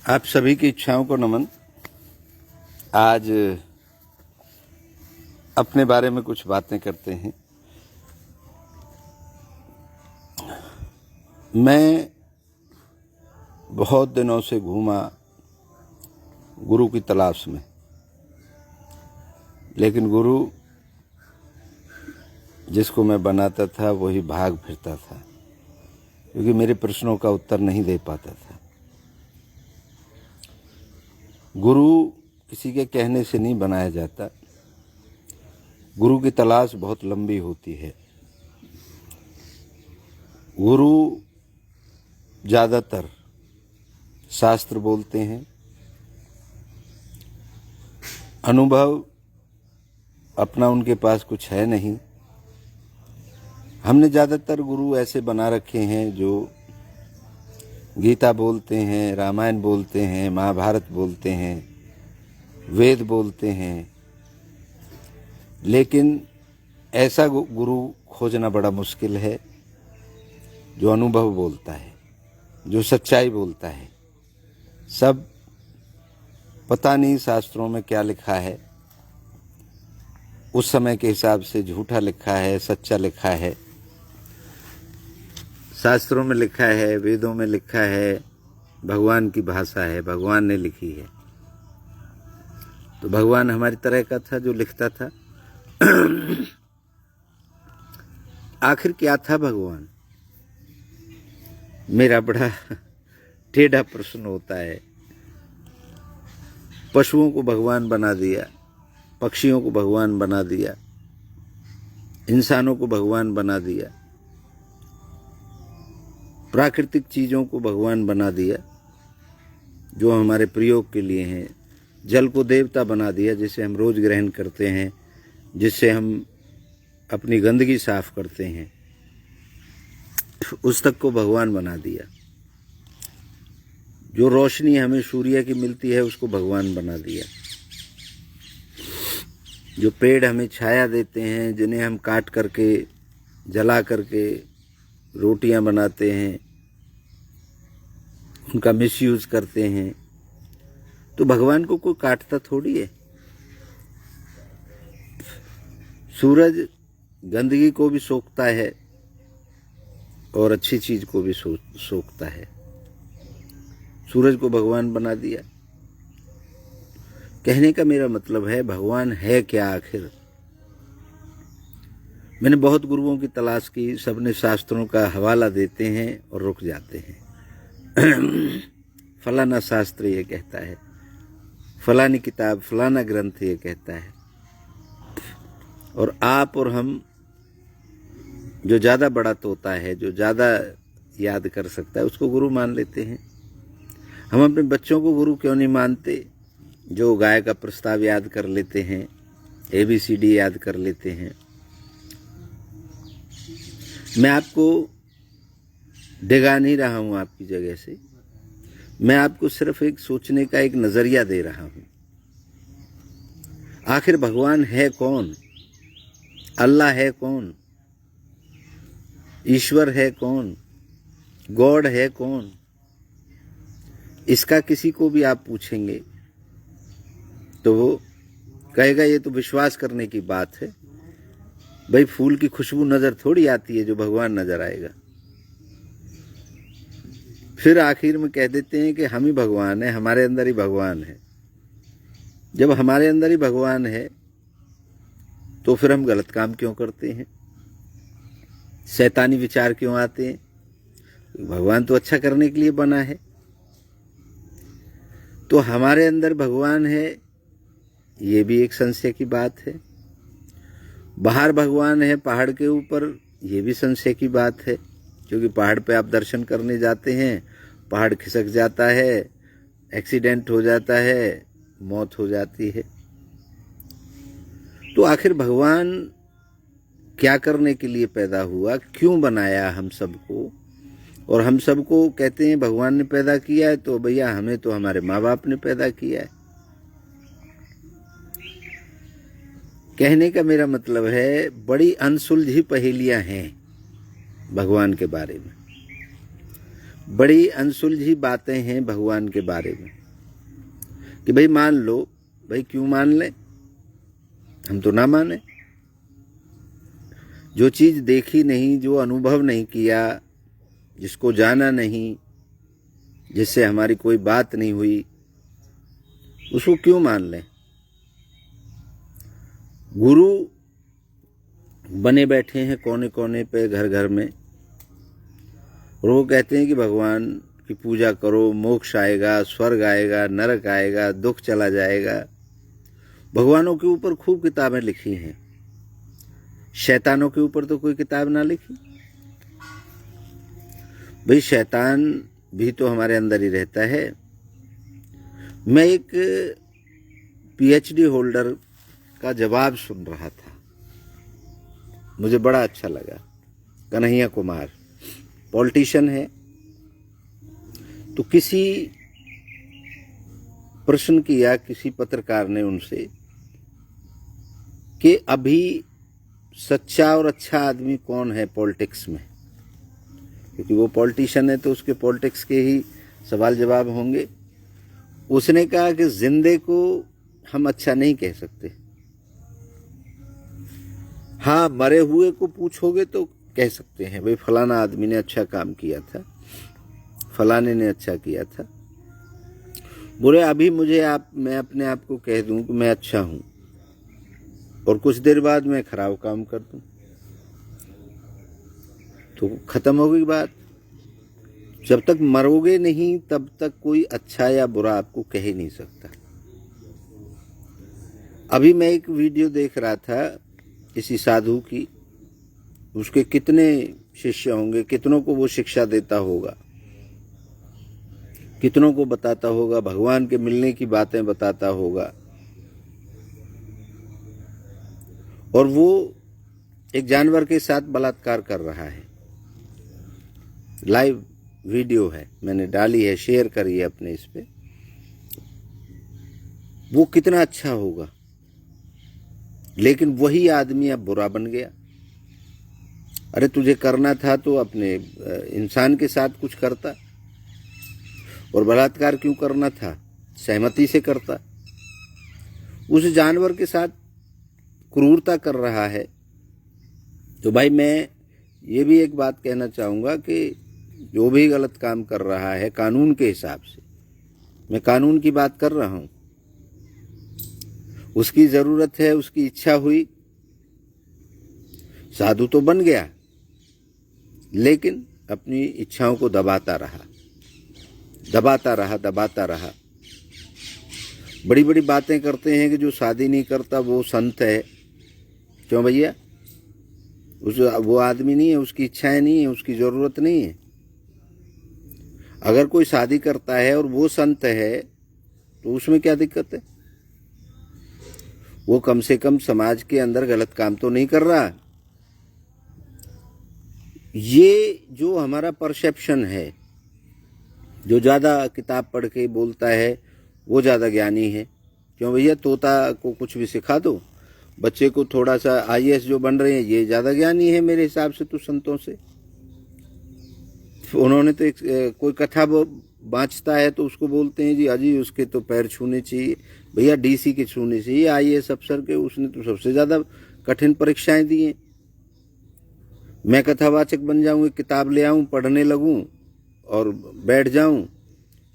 आप सभी की इच्छाओं को नमन। आज अपने बारे में कुछ बातें करते हैं। मैं बहुत दिनों से घूमा गुरु की तलाश में, लेकिन गुरु जिसको मैं बनाता था वही भाग फिरता था, क्योंकि मेरे प्रश्नों का उत्तर नहीं दे पाता था। गुरु किसी के कहने से नहीं बनाया जाता। गुरु की तलाश बहुत लंबी होती है। गुरु ज़्यादातर शास्त्र बोलते हैं, अनुभव अपना उनके पास कुछ है नहीं। हमने ज़्यादातर गुरु ऐसे बना रखे हैं जो गीता बोलते हैं, रामायण बोलते हैं, महाभारत बोलते हैं, वेद बोलते हैं, लेकिन ऐसा गुरु खोजना बड़ा मुश्किल है जो अनुभव बोलता है, जो सच्चाई बोलता है। सब पता नहीं शास्त्रों में क्या लिखा है, उस समय के हिसाब से झूठा लिखा है, सच्चा लिखा है। शास्त्रों में लिखा है, वेदों में लिखा है, भगवान की भाषा है, भगवान ने लिखी है। तो भगवान हमारी तरह का था जो लिखता था। आखिर क्या था भगवान? मेरा बड़ा टेढ़ा प्रश्न होता है। पशुओं को भगवान बना दिया, पक्षियों को भगवान बना दिया, इंसानों को भगवान बना दिया, प्राकृतिक चीज़ों को भगवान बना दिया जो हमारे प्रयोग के लिए हैं। जल को देवता बना दिया जिसे हम रोज ग्रहण करते हैं, जिससे हम अपनी गंदगी साफ करते हैं, उस तक को भगवान बना दिया। जो रोशनी हमें सूर्य की मिलती है उसको भगवान बना दिया। जो पेड़ हमें छाया देते हैं, जिन्हें हम काट करके जला करके रोटियां बनाते हैं, उनका मिसयूज करते हैं, तो भगवान को कोई काटता थोड़ी है। सूरज गंदगी को भी सोखता है और अच्छी चीज को भी सोखता है। सूरज को भगवान बना दिया। कहने का मेरा मतलब है, भगवान है क्या आखिर? मैंने बहुत गुरुओं की तलाश की, सबने शास्त्रों का हवाला देते हैं और रुक जाते हैं। फलाना शास्त्र ये कहता है, फलानी किताब, फलाना ग्रंथ ये कहता है। और आप और हम, जो ज़्यादा बड़ा तोता है, जो ज़्यादा याद कर सकता है, उसको गुरु मान लेते हैं। हम अपने बच्चों को गुरु क्यों नहीं मानते? जो गाय का प्रस्ताव याद कर लेते हैं, ABCD याद कर लेते हैं। मैं आपको डिगा नहीं रहा हूं आपकी जगह से, मैं आपको सिर्फ एक सोचने का एक नजरिया दे रहा हूं। आखिर भगवान है कौन? अल्लाह है कौन? ईश्वर है कौन? गॉड है कौन? इसका किसी को भी आप पूछेंगे तो वो कहेगा ये तो विश्वास करने की बात है। भाई, फूल की खुशबू नजर थोड़ी आती है जो भगवान नजर आएगा। फिर आखिर में कह देते हैं कि हम ही भगवान है, हमारे अंदर ही भगवान है। जब हमारे अंदर ही भगवान है तो फिर हम गलत काम क्यों करते हैं? शैतानी विचार क्यों आते हैं? भगवान तो अच्छा करने के लिए बना है। तो हमारे अंदर भगवान है, ये भी एक संशय की बात है। बाहर भगवान है पहाड़ के ऊपर, ये भी संशय की बात है, क्योंकि पहाड़ पे आप दर्शन करने जाते हैं, पहाड़ खिसक जाता है, एक्सीडेंट हो जाता है, मौत हो जाती है। तो आखिर भगवान क्या करने के लिए पैदा हुआ? क्यों बनाया हम सबको? और हम सबको कहते हैं भगवान ने पैदा किया है, तो भैया हमें तो हमारे माँ बाप ने पैदा किया है। कहने का मेरा मतलब है, बड़ी अनसुलझी पहेलियां हैं भगवान के बारे में, बड़ी अनसुलझी बातें हैं भगवान के बारे में। कि भाई मान लो, भाई क्यों मान लें, हम तो ना माने। जो चीज देखी नहीं, जो अनुभव नहीं किया, जिसको जाना नहीं, जिससे हमारी कोई बात नहीं हुई, उसको क्यों मान लें। गुरु बने बैठे हैं कोने कोने पे, घर घर में, और वो कहते हैं कि भगवान की पूजा करो, मोक्ष आएगा, स्वर्ग आएगा, नरक आएगा, दुख चला जाएगा। भगवानों के ऊपर खूब किताबें लिखी हैं, शैतानों के ऊपर तो कोई किताब ना लिखी। भाई शैतान भी तो हमारे अंदर ही रहता है। मैं एक पीएचडी होल्डर का जवाब सुन रहा था, मुझे बड़ा अच्छा लगा। कन्हैया कुमार पॉलिटिशियन है, तो किसी प्रश्न किया किसी पत्रकार ने उनसे कि अभी सच्चा और अच्छा आदमी कौन है पॉलिटिक्स में, क्योंकि वो पॉलिटिशियन है तो उसके पॉलिटिक्स के ही सवाल जवाब होंगे। उसने कहा कि जिंदे को हम अच्छा नहीं कह सकते, हाँ मरे हुए को पूछोगे तो कह सकते हैं, भाई फलाना आदमी ने अच्छा काम किया था, फलाने ने अच्छा किया था। बोले अभी मैं अपने आप को कह दूं कि मैं अच्छा हूं, और कुछ देर बाद मैं खराब काम कर दूं, तो खत्म हो गई बात। जब तक मरोगे नहीं तब तक कोई अच्छा या बुरा आपको कह ही नहीं सकता। अभी मैं एक वीडियो देख रहा था किसी साधु की, उसके कितने शिष्य होंगे, कितनों को वो शिक्षा देता होगा, कितनों को बताता होगा, भगवान के मिलने की बातें बताता होगा, और वो एक जानवर के साथ बलात्कार कर रहा है। लाइव वीडियो है, मैंने डाली है, शेयर करी है अपने इस पे। वो कितना अच्छा होगा, लेकिन वही आदमी अब बुरा बन गया। अरे तुझे करना था तो अपने इंसान के साथ कुछ करता, और बलात्कार क्यों करना था, सहमति से करता। उस जानवर के साथ क्रूरता कर रहा है। तो भाई मैं ये भी एक बात कहना चाहूँगा कि जो भी गलत काम कर रहा है कानून के हिसाब से, मैं कानून की बात कर रहा हूँ, उसकी ज़रूरत है, उसकी इच्छा हुई, साधु तो बन गया, लेकिन अपनी इच्छाओं को दबाता रहा, दबाता रहा, दबाता रहा। बड़ी बड़ी बातें करते हैं कि जो शादी नहीं करता वो संत है। क्यों भैया, वो आदमी नहीं है, उसकी इच्छाएं नहीं है, उसकी ज़रूरत नहीं है। अगर कोई शादी करता है और वो संत है तो उसमें क्या दिक्कत है? वो कम से कम समाज के अंदर गलत काम तो नहीं कर रहा। ये जो हमारा परसेप्शन है, जो ज़्यादा किताब पढ़ के बोलता है वो ज़्यादा ज्ञानी है। क्यों भैया, तोता को कुछ भी सिखा दो, बच्चे को थोड़ा सा आईएएस जो बन रहे हैं ये ज़्यादा ज्ञानी है मेरे हिसाब से तो संतों से। उन्होंने तो कोई कथा बाँचता है तो उसको बोलते हैं जी अजी उसके तो पैर छूने चाहिए। भैया डीसी के छूने चाहिए, आईएएस अफसर के, उसने तो सबसे ज़्यादा कठिन परीक्षाएं दी हैं। मैं कथावाचक बन जाऊँ, एक किताब ले आऊँ, पढ़ने लगूँ और बैठ जाऊँ,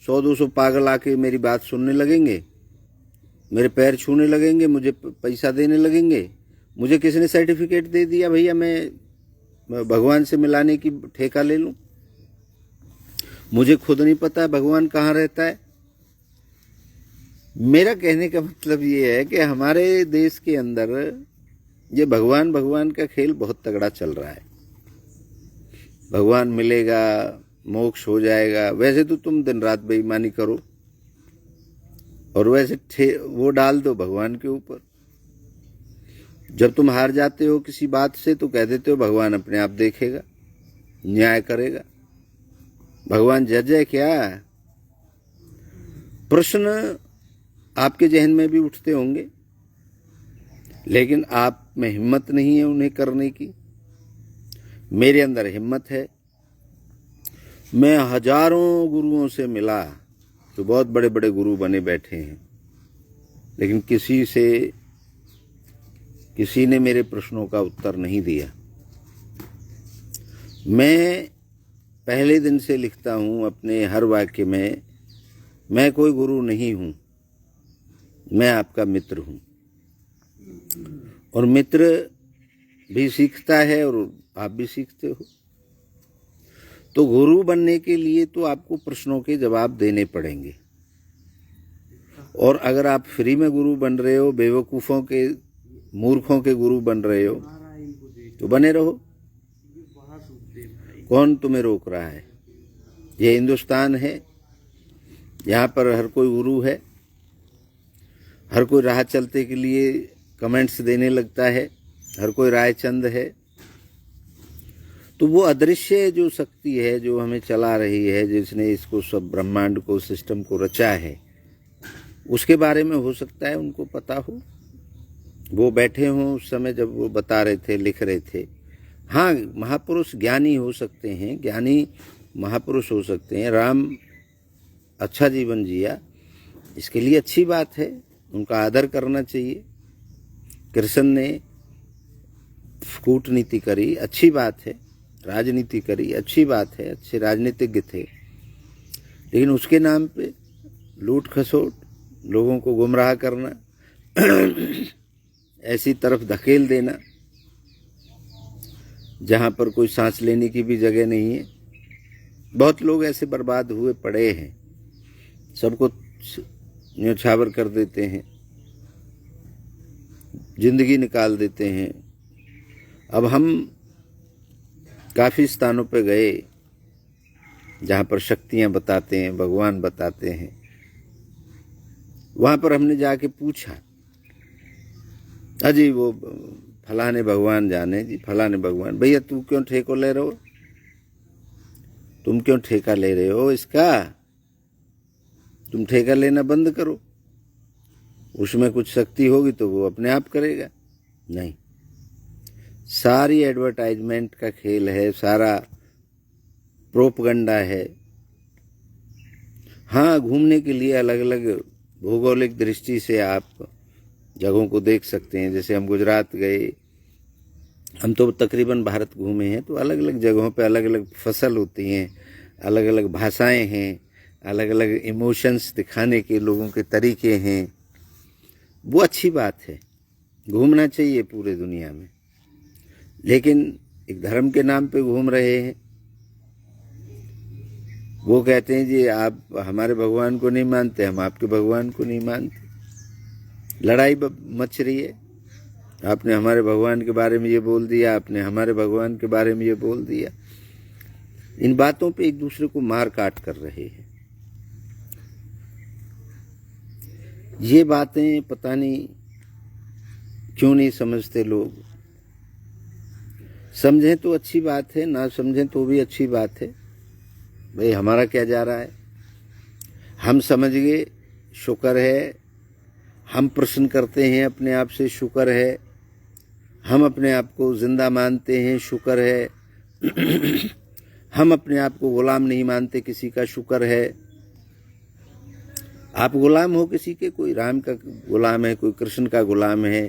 100-200 पागल आके मेरी बात सुनने लगेंगे, मेरे पैर छूने लगेंगे, मुझे पैसा देने लगेंगे। मुझे किसने सर्टिफिकेट दे दिया भैया मैं भगवान से मिलाने की ठेका ले लूँ? मुझे खुद नहीं पता भगवान कहाँ रहता है। मेरा कहने का मतलब ये है कि हमारे देश के अंदर ये भगवान का खेल बहुत तगड़ा चल रहा है। भगवान मिलेगा, मोक्ष हो जाएगा। वैसे तो तुम दिन रात बेईमानी करो और वैसे वो डाल दो भगवान के ऊपर। जब तुम हार जाते हो किसी बात से तो कह देते हो भगवान अपने आप देखेगा, न्याय करेगा। भगवान जज है क्या? प्रश्न आपके जहन में भी उठते होंगे, लेकिन आप में हिम्मत नहीं है उन्हें करने की। मेरे अंदर हिम्मत है। मैं हजारों गुरुओं से मिला जो बहुत बड़े बड़े गुरु बने बैठे हैं, लेकिन किसी ने मेरे प्रश्नों का उत्तर नहीं दिया। मैं पहले दिन से लिखता हूँ अपने हर वाक्य में, मैं कोई गुरु नहीं हूँ, मैं आपका मित्र हूँ। और मित्र भी सीखता है और आप भी सीखते हो। तो गुरु बनने के लिए तो आपको प्रश्नों के जवाब देने पड़ेंगे। और अगर आप फ्री में गुरु बन रहे हो, बेवकूफ़ों के, मूर्खों के गुरु बन रहे हो, तो बने रहो। कौन तुम्हें रोक रहा है? ये हिंदुस्तान है, यहाँ पर हर कोई गुरु है। हर कोई राह चलते के लिए कमेंट्स देने लगता है, हर कोई रायचंद है। तो वो अदृश्य जो शक्ति है जो हमें चला रही है, जिसने इसको सब ब्रह्मांड को, सिस्टम को रचा है, उसके बारे में हो सकता है उनको पता हो। वो बैठे हों उस समय जब वो बता रहे थे, लिख रहे थे। हाँ, महापुरुष ज्ञानी हो सकते हैं, ज्ञानी महापुरुष हो सकते हैं। राम अच्छा जीवन जिया, इसके लिए अच्छी बात है, उनका आदर करना चाहिए। कृष्ण ने कूटनीति करी, अच्छी बात है। राजनीति करी, अच्छी बात है, अच्छे राजनीतिज्ञ थे। लेकिन उसके नाम पे लूट खसोट, लोगों को गुमराह करना, ऐसी तरफ धकेल देना जहाँ पर कोई सांस लेने की भी जगह नहीं है। बहुत लोग ऐसे बर्बाद हुए पड़े हैं, सबको न्योछावर कर देते हैं, जिंदगी निकाल देते हैं। अब हम काफ़ी स्थानों पे गए जहाँ पर शक्तियाँ बताते हैं, भगवान बताते हैं। वहाँ पर हमने जाके पूछा, अजी वो फलाने भगवान जाने जी, फलाने भगवान। भैया तू क्यों ठेको ले रहे हो? तुम क्यों ठेका ले रहे हो इसका? तुम ठेका लेना बंद करो। उसमें कुछ शक्ति होगी तो वो अपने आप करेगा। नहीं, सारी एडवर्टाइजमेंट का खेल है, सारा प्रोपगंडा है। हाँ, घूमने के लिए अलग अलग भौगोलिक दृष्टि से आप जगहों को देख सकते हैं। जैसे हम गुजरात गए, हम तो तकरीबन भारत घूमे हैं, तो अलग अलग जगहों पे अलग अलग फसल होती हैं, अलग अलग भाषाएं हैं, अलग अलग इमोशंस दिखाने के लोगों के तरीके हैं। वो अच्छी बात है, घूमना चाहिए पूरे दुनिया में। लेकिन एक धर्म के नाम पे घूम रहे हैं। वो कहते हैं जी आप हमारे भगवान को नहीं मानते, हम आपके भगवान को नहीं मानते। लड़ाई मच रही है, आपने हमारे भगवान के बारे में ये बोल दिया, आपने हमारे भगवान के बारे में ये बोल दिया। इन बातों पे एक दूसरे को मार काट कर रहे हैं। ये बातें पता नहीं क्यों नहीं समझते लोग। समझें तो अच्छी बात है, ना समझें तो भी अच्छी बात है। भाई हमारा क्या जा रहा है? हम समझ गए, शुक्र है। हम प्रश्न करते हैं अपने आप से, शुक्र है। हम अपने आप को जिंदा मानते हैं, शुक्र है। हम अपने आप को गुलाम नहीं मानते किसी का, शुक्र है। आप गुलाम हो किसी के, कोई राम का गुलाम है, कोई कृष्ण का गुलाम है,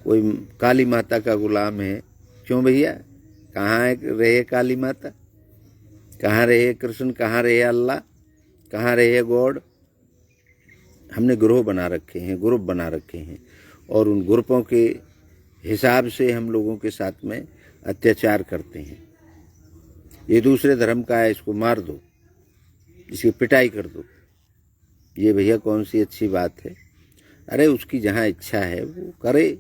कोई काली माता का गुलाम है। क्यों भैया? कहाँ रहे काली माता? कहाँ रहे कृष्ण? कहाँ रहे अल्लाह? कहाँ रहे गॉड? हमने ग्रोह बना रखे हैं, ग्रुप बना रखे हैं, और उन ग्रुपों के हिसाब से हम लोगों के साथ में अत्याचार करते हैं। ये दूसरे धर्म का है, इसको मार दो, इसकी पिटाई कर दो। ये भैया कौन सी अच्छी बात है? अरे उसकी जहाँ इच्छा है वो करे,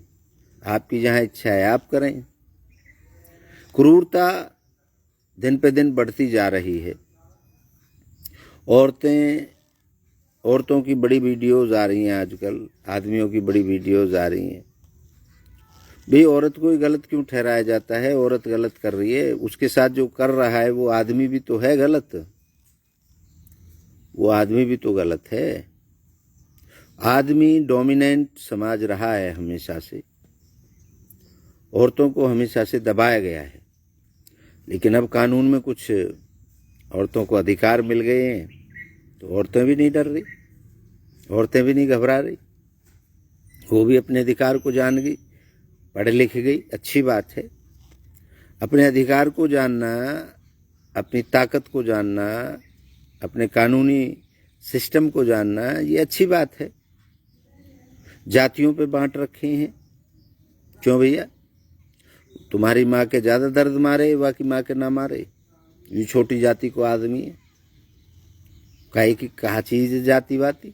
आपकी जहाँ इच्छा है आप करें। क्रूरता दिन पे दिन बढ़ती जा रही है। औरतों की बड़ी वीडियोस आ रही हैं आजकल, आदमियों की बड़ी वीडियोस आ रही हैं। भाई औरत को ही गलत क्यों ठहराया जाता है? औरत गलत कर रही है, उसके साथ जो कर रहा है वो आदमी भी तो है गलत, वो आदमी भी तो गलत है। आदमी डोमिनेंट समाज रहा है हमेशा से, औरतों को हमेशा से दबाया गया है। लेकिन अब कानून में कुछ औरतों को अधिकार मिल गए हैं, तो औरतें भी नहीं डर रही, औरतें भी नहीं घबरा रही। वो भी अपने अधिकार को जान गई, पढ़ लिख गई, अच्छी बात है। अपने अधिकार को जानना, अपनी ताकत को जानना, अपने कानूनी सिस्टम को जानना, ये अच्छी बात है। जातियों पे बांट रखे हैं। क्यों भैया? तुम्हारी माँ के ज़्यादा दर्द मारे, बाकी माँ के ना मारे। ये छोटी जाति को आदमी है, काहे की कहा चीज जाति वाती।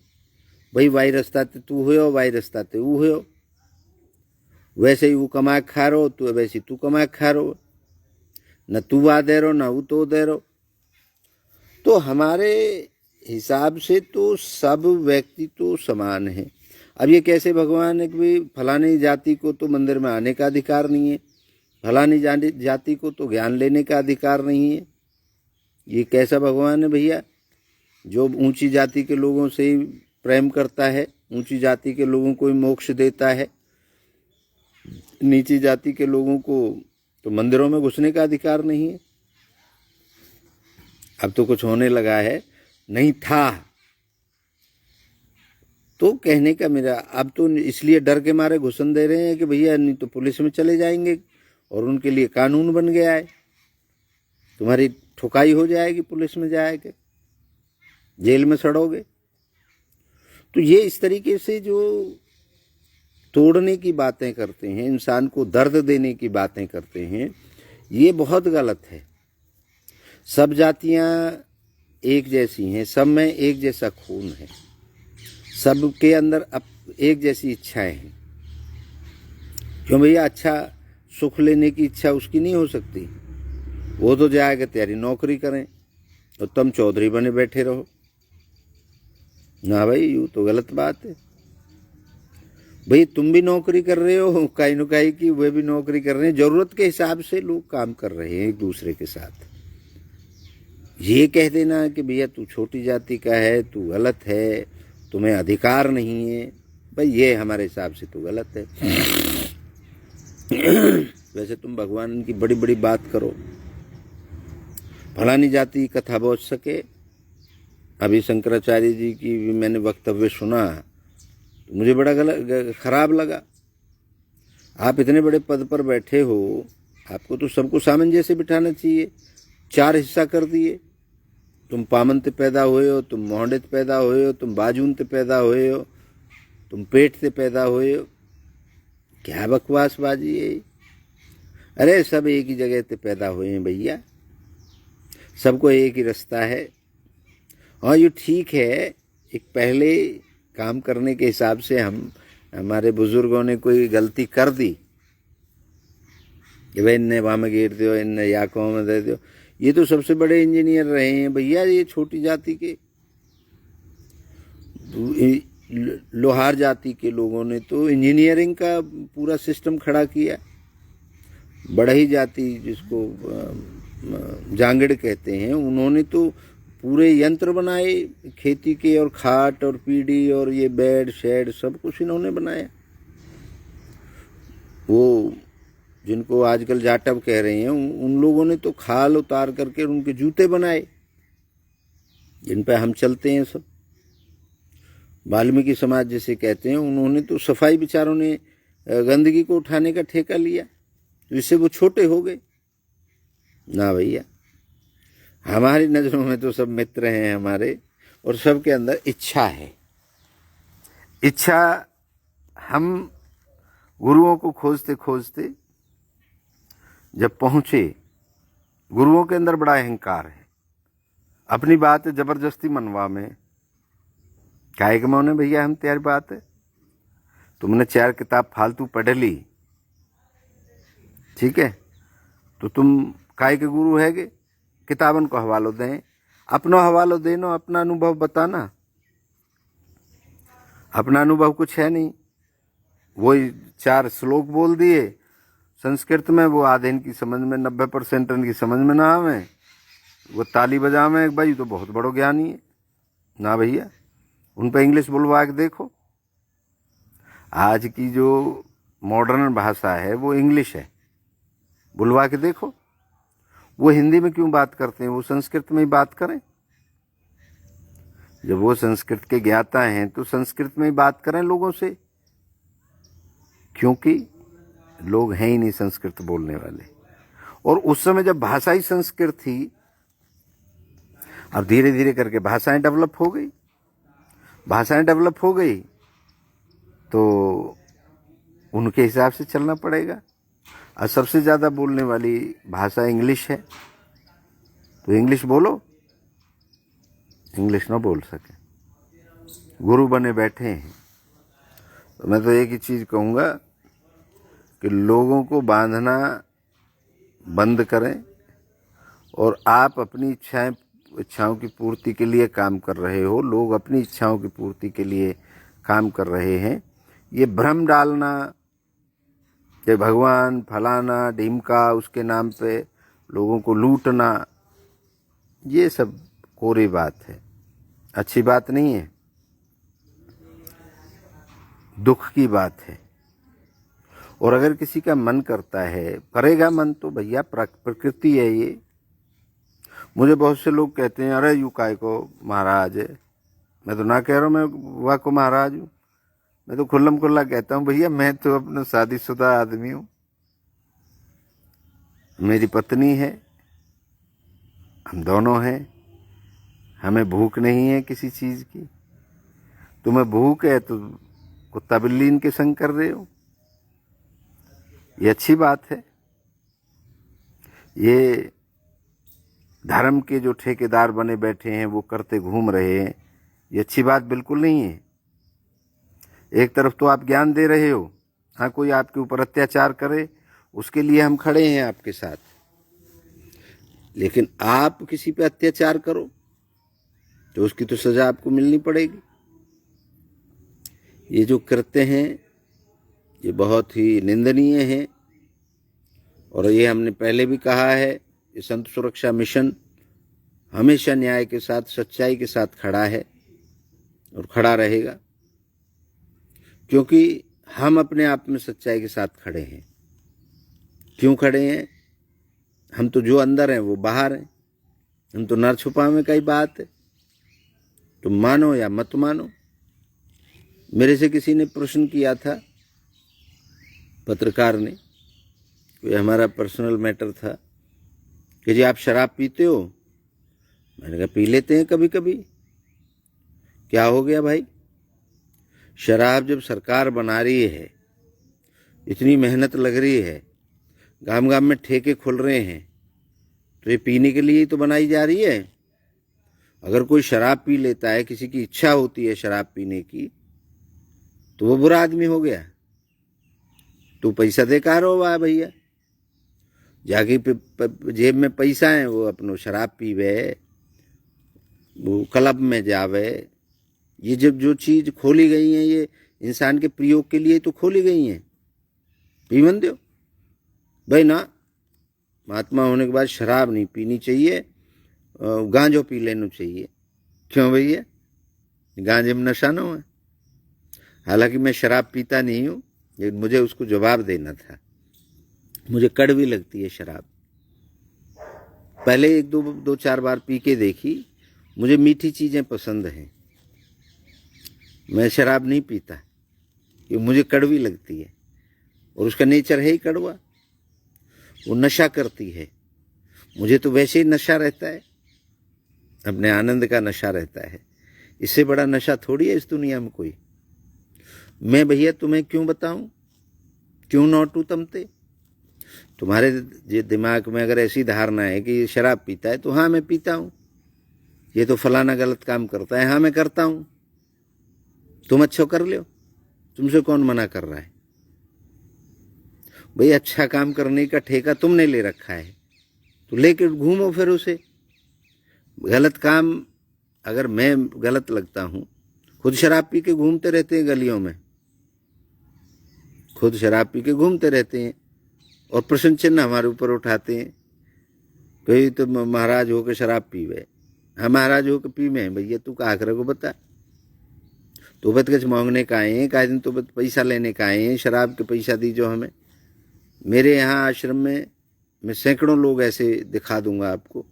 भाई वाई रस्ता ते तू हो, वाई रस्ता ते वो हो। वैसे ही वो कमा खा रो, तो वैसे तू कमा खा रो। न तू वा दे रो, न वो तो दे रो। तो हमारे हिसाब से तो सब व्यक्ति तो समान है। अब ये कैसे भगवान है कि भाई फलानी जाति को तो मंदिर में आने का अधिकार नहीं है, फलानी जाति को तो ज्ञान लेने का अधिकार नहीं है? ये कैसा भगवान है भैया? जो ऊंची जाति के लोगों से ही प्रेम करता है, ऊंची जाति के लोगों को ही मोक्ष देता है, नीची जाति के लोगों को तो मंदिरों में घुसने का अधिकार नहीं है। अब तो कुछ होने लगा है, नहीं था तो कहने का मेरा, अब तो इसलिए डर के मारे घुसन दे रहे हैं कि भैया नहीं तो पुलिस में चले जाएंगे, और उनके लिए कानून बन गया है, तुम्हारी ठुकाई हो जाएगी, पुलिस में जाएगा, जेल में सड़ोगे। तो ये इस तरीके से जो तोड़ने की बातें करते हैं, इंसान को दर्द देने की बातें करते हैं, ये बहुत गलत है। सब जातियां एक जैसी हैं, सब में एक जैसा खून है, सबके अंदर एक जैसी इच्छाएं हैं। क्यों भैया? अच्छा सुख लेने की इच्छा उसकी नहीं हो सकती? वो तो जाएगा तेरी नौकरी करें और तुम चौधरी बने बैठे रहो ना भाई, यूँ तो गलत बात है। भाई तुम भी नौकरी कर रहे हो, काई न काई की वे भी नौकरी कर रहे हैं, जरूरत के हिसाब से लोग काम कर रहे हैं एक दूसरे के साथ। ये कह देना कि भैया तू छोटी जाति का है, तू गलत है, तुम्हें अधिकार नहीं है, भाई ये हमारे हिसाब से तो गलत है। वैसे तुम भगवान की बड़ी बड़ी बात करो, फलानी जाति कथा पहुंच सके। अभी शंकराचार्य जी की भी मैंने वक्तव्य सुना तो मुझे बड़ा खराब लगा। आप इतने बड़े पद पर बैठे हो, आपको तो सबको सामंजस्य बिठाना चाहिए। 4 हिस्सा कर दिए, तुम पामन ते पैदा हुए हो, तुम मोहंडे ते पैदा हुए हो, तुम बाजून ते पैदा हुए हो, तुम पेट से पैदा हुए हो। क्या बकवासबाजी है? अरे सब एक ही जगह ते पैदा हुए हैं भैया, सबको एक ही रास्ता है। हाँ ये ठीक है, एक पहले काम करने के हिसाब से हमारे बुजुर्गों ने कोई गलती कर दी कि भाई इन्हें वहाँ में गिर दो, इन्हें या कौन में दे दो। ये तो सबसे बड़े इंजीनियर रहे हैं भैया, ये छोटी जाति के लोहार जाति के लोगों ने तो इंजीनियरिंग का पूरा सिस्टम खड़ा किया। बढ़ई जाति जिसको जांगड़ कहते हैं, उन्होंने तो पूरे यंत्र बनाए खेती के, और खाट और पीढ़ी और ये बेड शेड सब कुछ इन्होंने बनाया। वो जिनको आजकल जाटव कह रहे हैं, उन लोगों ने तो खाल उतार करके उनके जूते बनाए जिन पे हम चलते हैं सब। वाल्मीकि समाज जैसे कहते हैं, उन्होंने तो सफाई विचारों ने गंदगी को उठाने का ठेका लिया, जिससे वो छोटे हो गए ना भैया। हमारी नजरों में तो सब मित्र हैं हमारे, और सबके अंदर इच्छा है। इच्छा, हम गुरुओं को खोजते खोजते जब पहुंचे, गुरुओं के अंदर बड़ा अहंकार है, अपनी बात जबरदस्ती मनवा में। काहे के मौने भैया हम तेरी बात है, तुमने 4 किताब फालतू पढ़ ली, ठीक है, तो तुम काहे के गुरु हैगे? किताबन को हवालो दें, अपना हवालो देनो, अपना अनुभव बताना। अपना अनुभव कुछ है नहीं, वही 4 श्लोक बोल दिए संस्कृत में, वो आधे इनकी समझ में, 90% इनकी समझ में ना आवे, वो ताली बजावे भाई तो बहुत बड़ो ज्ञानी है ना भैया। उन पर इंग्लिश बुलवा के देखो। आज की जो मॉडर्न भाषा है वो इंग्लिश है, बुलवा के देखो। वो हिंदी में क्यों बात करते हैं? वो संस्कृत में ही बात करें। जब वो संस्कृत के ज्ञाता हैं तो संस्कृत में ही बात करें लोगों से। क्योंकि लोग हैं ही नहीं संस्कृत बोलने वाले। और उस समय जब भाषा ही संस्कृत थी, अब धीरे धीरे करके भाषाएं डेवलप हो गई, तो उनके हिसाब से चलना पड़ेगा। और सबसे ज़्यादा बोलने वाली भाषा इंग्लिश है, तो इंग्लिश बोलो, इंग्लिश ना बोल सके, गुरु बने बैठे हैं। तो मैं तो एक ही चीज़ कहूँगा कि लोगों को बांधना बंद करें, और आप अपनी इच्छाओं की पूर्ति के लिए काम कर रहे हो, लोग अपनी इच्छाओं की पूर्ति के लिए काम कर रहे हैं। ये भ्रम डालना कि भगवान फलाना ढीमका उसके नाम पे लोगों को लूटना, ये सब कोरी बात है, अच्छी बात नहीं है, दुख की बात है। और अगर किसी का मन करता है, करेगा मन, तो भैया प्रकृति है ये। मुझे बहुत से लोग कहते हैं, अरे यू काय को महाराज है। मैं तो ना कह रहा हूँ मैं वह को महाराज हूँ, मैं तो खुल्लम खुल्ला कहता हूँ भैया मैं तो अपना शादीशुदा आदमी हूँ, मेरी पत्नी है, हम दोनों हैं, हमें भूख नहीं है किसी चीज़ की। तुम्हें भूख है तो कुत्ता बिल्ली इनके संग कर रहे हो, ये अच्छी बात है। ये धर्म के जो ठेकेदार बने बैठे हैं वो करते घूम रहे हैं, ये अच्छी बात बिल्कुल नहीं है। एक तरफ तो आप ज्ञान दे रहे हो, हाँ कोई आपके ऊपर अत्याचार करे उसके लिए हम खड़े हैं आपके साथ, लेकिन आप किसी पे अत्याचार करो तो उसकी तो सजा आपको मिलनी पड़ेगी। ये जो करते हैं ये बहुत ही निंदनीय है। और ये हमने पहले भी कहा है, ये संत सुरक्षा मिशन हमेशा न्याय के साथ, सच्चाई के साथ खड़ा है और खड़ा रहेगा, क्योंकि हम अपने आप में सच्चाई के साथ खड़े हैं। क्यों खड़े हैं? हम तो जो अंदर हैं वो बाहर हैं, हम तो नर छुपावे का ही बात है। तुम मानो या मत मानो। मेरे से किसी ने प्रश्न किया था, पत्रकार ने, कोई हमारा पर्सनल मैटर था, कि जी आप शराब पीते हो? मैंने कहा पी लेते हैं कभी कभी, क्या हो गया भाई? शराब जब सरकार बना रही है, इतनी मेहनत लग रही है, गांव गांव में ठेके खुल रहे हैं, तो ये पीने के लिए ही तो बनाई जा रही है। अगर कोई शराब पी लेता है, किसी की इच्छा होती है शराब पीने की, तो वो बुरा आदमी हो गया। तो पैसा देकर हो वाह भैया, जाके जेब में पैसा है वो अपनो शराब पीवे, वो क्लब में जावे। ये जब जो चीज खोली गई है ये इंसान के प्रयोग के लिए तो खोली गई हैं। पीवन दो भाई ना, महात्मा होने के बाद शराब नहीं पीनी चाहिए, गांजो पी लेना चाहिए। क्यों भैया? गांजे में नशा ना हो। हालांकि मैं शराब पीता नहीं हूँ, लेकिन मुझे उसको जवाब देना था। मुझे कड़वी लगती है शराब। पहले एक दो चार बार पी के देखी, मुझे मीठी चीज़ें पसंद हैं, मैं शराब नहीं पीता, ये मुझे कड़वी लगती है। और उसका नेचर है ही कड़वा, वो नशा करती है। मुझे तो वैसे ही नशा रहता है, अपने आनंद का नशा रहता है। इससे बड़ा नशा थोड़ी है इस दुनिया में कोई। मैं भैया तुम्हें क्यों बताऊं, क्यों नौटू तमते? तुम्हारे दिमाग में अगर ऐसी धारणा है कि ये शराब पीता है, तो हाँ मैं पीता हूं, ये तो फलाना गलत काम करता है, हाँ मैं करता हूं, तुम अच्छा कर लो, तुमसे कौन मना कर रहा है? भाई अच्छा काम करने का ठेका तुमने ले रखा है, तो लेके घूमो फिर उसे। गलत काम अगर मैं गलत लगता हूं, खुद शराब पी के घूमते रहते हैं गलियों में, खुद शराब पी के घूमते रहते हैं और प्रश्न चिन्ह हमारे ऊपर उठाते हैं, कोई तो महाराज होकर शराब पीवे। हाँ महाराज होकर पीवे भैया, तू का आखिर को बता। तो बत कुछ मांगने का आए हैं, का दिन तो बत पैसा लेने का आए हैं, शराब के पैसा दीजो हमें। मेरे यहाँ आश्रम में मैं सैकड़ों लोग ऐसे दिखा दूंगा आपको,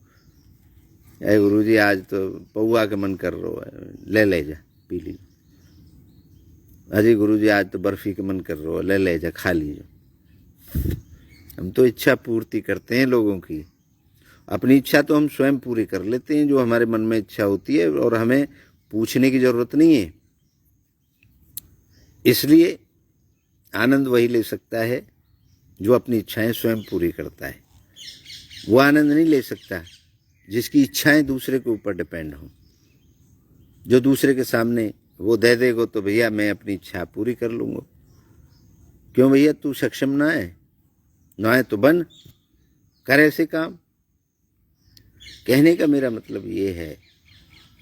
अरे गुरुजी आज तो पौआ के मन कर रहा है, ले जा पी ली। अजय गुरुजी आज तो बर्फी का मन कर रहा हो, ले ले जा खा लीजिए। हम तो इच्छा पूर्ति करते हैं लोगों की, अपनी इच्छा तो हम स्वयं पूरी कर लेते हैं जो हमारे मन में इच्छा होती है, और हमें पूछने की जरूरत नहीं है। इसलिए आनंद वही ले सकता है जो अपनी इच्छाएं स्वयं पूरी करता है। वो आनंद नहीं ले सकता जिसकी इच्छाएं दूसरे के ऊपर डिपेंड हों, जो दूसरे के सामने वो दे देगो तो भैया मैं अपनी इच्छा पूरी कर लूँगा। क्यों भैया, तू सक्षम ना है तो बन, कर ऐसे काम। कहने का मेरा मतलब ये है,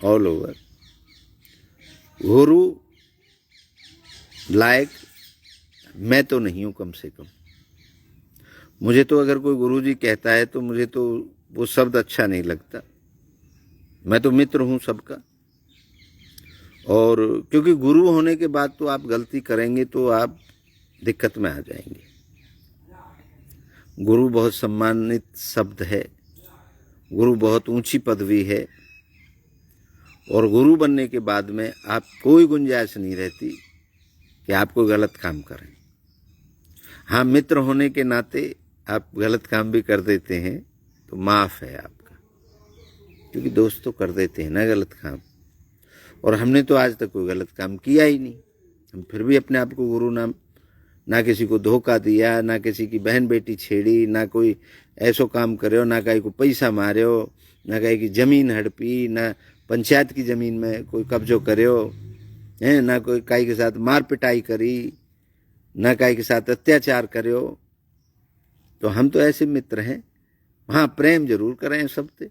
ऑल ओवर गुरु लायक मैं तो नहीं हूँ। कम से कम मुझे तो अगर कोई गुरुजी कहता है तो मुझे तो वो शब्द अच्छा नहीं लगता। मैं तो मित्र हूँ सबका, और क्योंकि गुरु होने के बाद तो आप गलती करेंगे तो आप दिक्कत में आ जाएंगे। गुरु बहुत सम्मानित शब्द है, गुरु बहुत ऊंची पदवी है, और गुरु बनने के बाद में आप कोई गुंजाइश नहीं रहती कि आप कोई गलत काम करें। हाँ, मित्र होने के नाते आप गलत काम भी कर देते हैं तो माफ़ है आपका, क्योंकि दोस्त तो कर देते हैं ना गलत काम, और हमने तो आज तक कोई गलत काम किया ही नहीं। हम फिर भी अपने आप को गुरु ना किसी को धोखा दिया, ना किसी की बहन बेटी छेड़ी, ना कोई ऐसो काम करे हो, ना कहीं को पैसा मारे हो, ना कहीं की ज़मीन हड़पी, ना पंचायत की ज़मीन में कोई कब्जो करे हो, हैं ना कोई कहीं के साथ मार पिटाई करी, ना कहीं के साथ अत्याचार करे हो। तो हम तो ऐसे मित्र हैं। हाँ, प्रेम जरूर करें सबसे,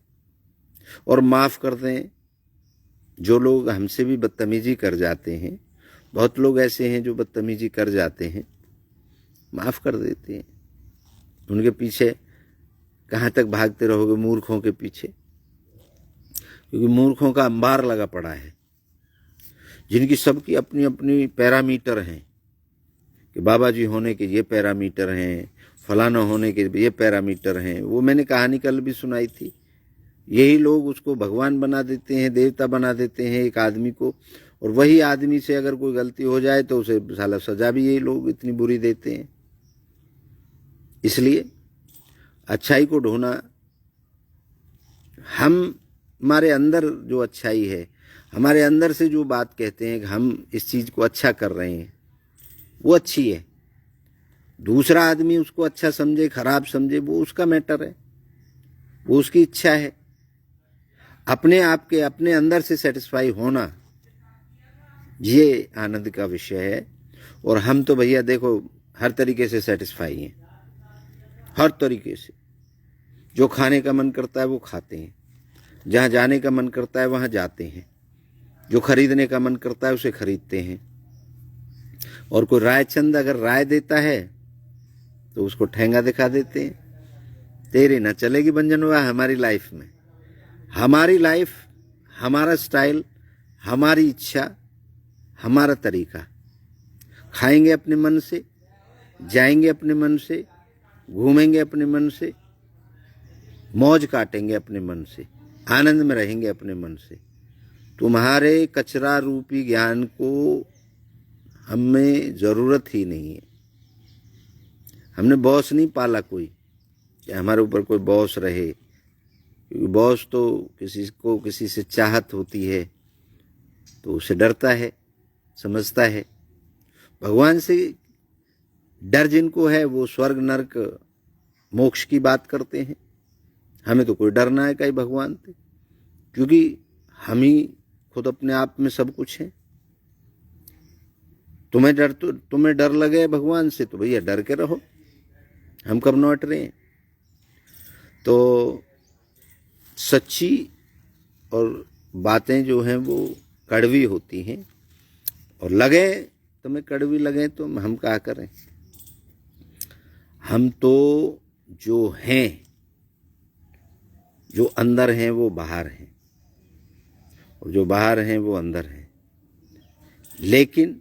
और माफ़ कर दें जो लोग हमसे भी बदतमीजी कर जाते हैं। बहुत लोग ऐसे हैं जो बदतमीजी कर जाते हैं, माफ़ कर देते हैं। उनके पीछे कहाँ तक भागते रहोगे, मूर्खों के पीछे, क्योंकि मूर्खों का अंबार लगा पड़ा है, जिनकी सबकी अपनी अपनी पैरामीटर हैं कि बाबा जी होने के ये पैरामीटर हैं, फलाना होने के ये पैरामीटर हैं। वो मैंने कहानी कल भी सुनाई थी। यही लोग उसको भगवान बना देते हैं, देवता बना देते हैं एक आदमी को, और वही आदमी से अगर कोई गलती हो जाए तो उसे साला सजा भी यही लोग इतनी बुरी देते हैं। इसलिए अच्छाई को ढूंढना, हमारे अंदर जो अच्छाई है, हमारे अंदर से जो बात कहते हैं कि हम इस चीज़ को अच्छा कर रहे हैं, वो अच्छी है। दूसरा आदमी उसको अच्छा समझे खराब समझे, वो उसका मैटर है, वो उसकी इच्छा है। अपने आप के अपने अंदर से सेटिस्फाई होना, ये आनंद का विषय है। और हम तो भैया देखो हर तरीके से सेटिस्फाई हैं, हर तरीके से। जो खाने का मन करता है वो खाते हैं, जहाँ जाने का मन करता है वहाँ जाते हैं, जो खरीदने का मन करता है उसे खरीदते हैं। और कोई राय चंद अगर राय देता है तो उसको ठेंगा दिखा देते हैं। तेरी ना चलेगी बंजनवा हमारी लाइफ में। हमारी लाइफ, हमारा स्टाइल, हमारी इच्छा, हमारा तरीका। खाएंगे अपने मन से, जाएंगे अपने मन से, घूमेंगे अपने मन से, मौज काटेंगे अपने मन से, आनंद में रहेंगे अपने मन से। तुम्हारे कचरा रूपी ज्ञान को हमें ज़रूरत ही नहीं है। हमने बॉस नहीं पाला कोई कि हमारे ऊपर कोई बॉस रहे, क्योंकि बॉस तो किसी को किसी से चाहत होती है तो उसे डरता है, समझता है। भगवान से डर जिनको है वो स्वर्ग नरक मोक्ष की बात करते हैं। हमें तो कोई डरना है कहीं भगवान से, क्योंकि हम ही खुद अपने आप में सब कुछ हैं। तुम्हें डर लगे भगवान से तो भैया डर के रहो, हम कब नौट रहे हैं। तो सच्ची और बातें जो हैं वो कड़वी होती हैं, और लगे तुम्हें कड़वी लगे तो हम क्या करें। हम तो जो हैं, जो अंदर हैं वो बाहर हैं, और जो बाहर हैं वो अंदर हैं। लेकिन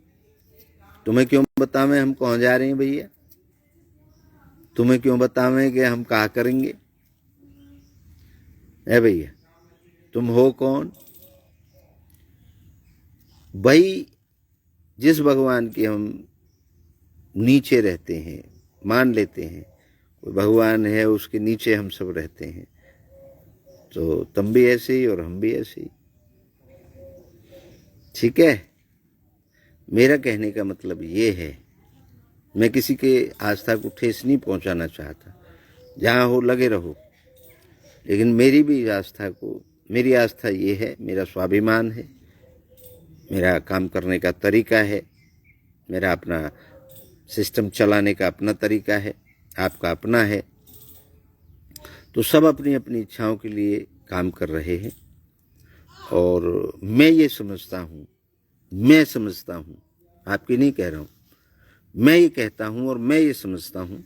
तुम्हें क्यों बतावें हम कहाँ जा रहे हैं भैया, तुम्हें क्यों बतावें कि हम क्या करेंगे। है भैया, तुम हो कौन? वही जिस भगवान की हम नीचे रहते हैं, मान लेते हैं कोई भगवान है, उसके नीचे हम सब रहते हैं, तो तुम भी ऐसे ही और हम भी ऐसे ही। ठीक है, मेरा कहने का मतलब ये है, मैं किसी के आस्था को ठेस नहीं पहुंचाना चाहता, जहाँ हो लगे रहो, लेकिन मेरी आस्था ये है, मेरा स्वाभिमान है, मेरा काम करने का तरीका है, मेरा अपना सिस्टम चलाने का अपना तरीका है, आपका अपना है। तो सब अपनी अपनी इच्छाओं के लिए काम कर रहे हैं। और मैं समझता हूँ, आपकी नहीं कह रहा हूँ, मैं ये कहता हूँ और मैं ये समझता हूँ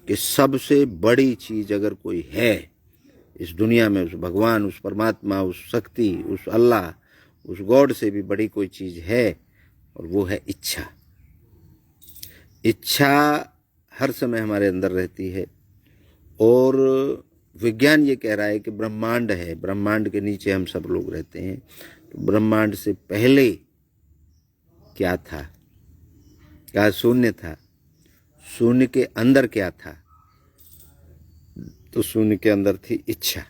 कि सबसे बड़ी चीज़ अगर कोई है इस दुनिया में, उस भगवान, उस परमात्मा, उस शक्ति, उस अल्लाह, उस गॉड से भी बड़ी कोई चीज़ है, और वो है इच्छा। इच्छा हर समय हमारे अंदर रहती है। और विज्ञान ये कह रहा है कि ब्रह्मांड है, ब्रह्मांड के नीचे हम सब लोग रहते हैं। तो ब्रह्मांड से पहले क्या था? क्या शून्य था? शून्य के अंदर क्या था? तो शून्य के अंदर थी इच्छा।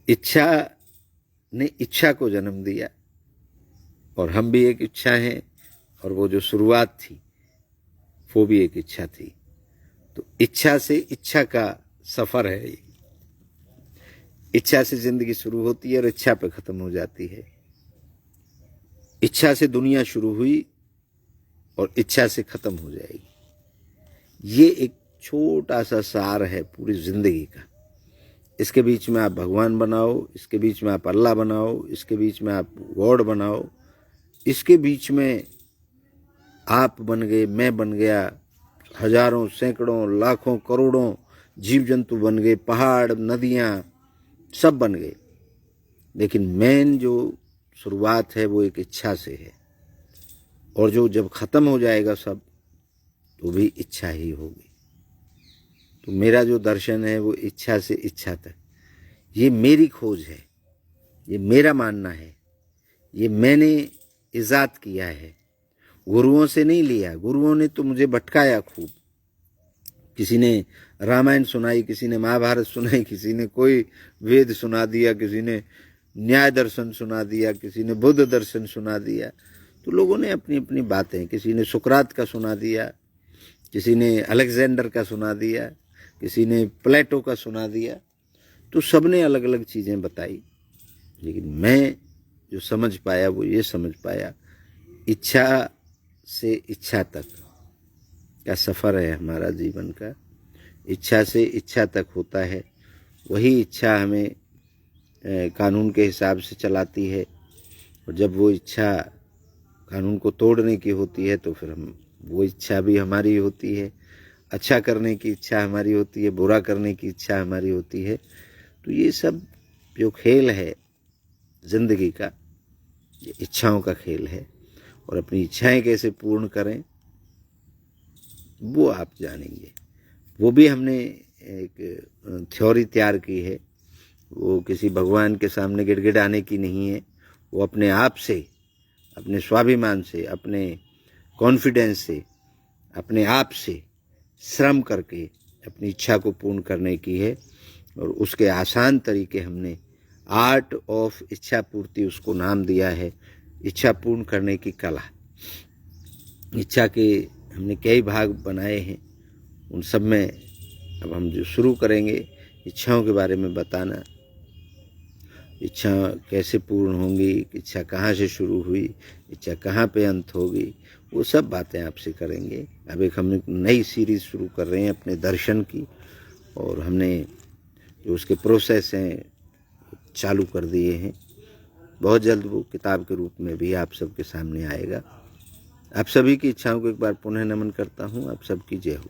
इच्छा ने इच्छा को जन्म दिया, और हम भी एक इच्छा हैं, और वो जो शुरुआत थी वो भी एक इच्छा थी। तो इच्छा से इच्छा का सफर है ये। इच्छा से जिंदगी शुरू होती है और इच्छा पे खत्म हो जाती है। इच्छा से दुनिया शुरू हुई और इच्छा से खत्म हो जाएगी। ये एक छोटा सा सार है पूरी जिंदगी का। इसके बीच में आप भगवान बनाओ, इसके बीच में आप अल्लाह बनाओ, इसके बीच में आप गॉड बनाओ, इसके बीच में आप बन गए, मैं बन गया, हजारों, सैकड़ों, लाखों, करोड़ों जीव जंतु बन गए, पहाड़, नदियाँ सब बन गए। लेकिन मेन जो शुरुआत है वो एक इच्छा से है, और जो जब खत्म हो जाएगा सब, तो भी इच्छा ही होगी। तो मेरा जो दर्शन है वो इच्छा से इच्छा तक, ये मेरी खोज है, ये मेरा मानना है, ये मैंने इजाद किया है, गुरुओं से नहीं लिया। गुरुओं ने तो मुझे भटकाया खूब। किसी ने रामायण सुनाई, किसी ने महाभारत सुनाई, किसी ने कोई वेद सुना दिया, किसी ने न्याय दर्शन सुना दिया, किसी ने बुद्ध दर्शन सुना दिया। तो लोगों ने अपनी अपनी बातें, किसी ने सुकरात का सुना दिया, किसी ने अलेक्जेंडर का सुना दिया, किसी ने प्लेटो का सुना दिया। तो सबने अलग अलग चीज़ें बताई, लेकिन मैं जो समझ पाया वो ये समझ पाया, इच्छा से इच्छा तक का सफ़र है हमारा जीवन का। इच्छा से इच्छा तक होता है, वही इच्छा हमें कानून के हिसाब से चलाती है। और जब वो इच्छा कानून को तोड़ने की होती है तो फिर वो इच्छा भी हमारी होती है। अच्छा करने की इच्छा हमारी होती है, बुरा करने की इच्छा हमारी होती है। तो ये सब जो खेल है जिंदगी का, ये इच्छाओं का खेल है। और अपनी इच्छाएं कैसे पूर्ण करें वो आप जानेंगे। वो भी हमने एक थ्योरी तैयार की है, वो किसी भगवान के सामने गिड़गिड़ाने की नहीं है। वो अपने आप से, अपने स्वाभिमान से, अपने कॉन्फिडेंस से, अपने आप से श्रम करके अपनी इच्छा को पूर्ण करने की है। और उसके आसान तरीके हमने आर्ट ऑफ इच्छा पूर्ति उसको नाम दिया है, इच्छा पूर्ण करने की कला। इच्छा के हमने कई भाग बनाए हैं, उन सब में अब हम जो शुरू करेंगे इच्छाओं के बारे में बताना, इच्छा कैसे पूर्ण होंगी, इच्छा कहाँ से शुरू हुई, इच्छा कहाँ पे अंत होगी, वो सब बातें आपसे करेंगे। अब एक हम नई सीरीज़ शुरू कर रहे हैं अपने दर्शन की, और हमने जो उसके प्रोसेस हैं चालू कर दिए हैं। बहुत जल्द वो किताब के रूप में भी आप सबके सामने आएगा। आप सभी की इच्छाओं को एक बार पुनः नमन करता हूँ। आप सबकी जय हो।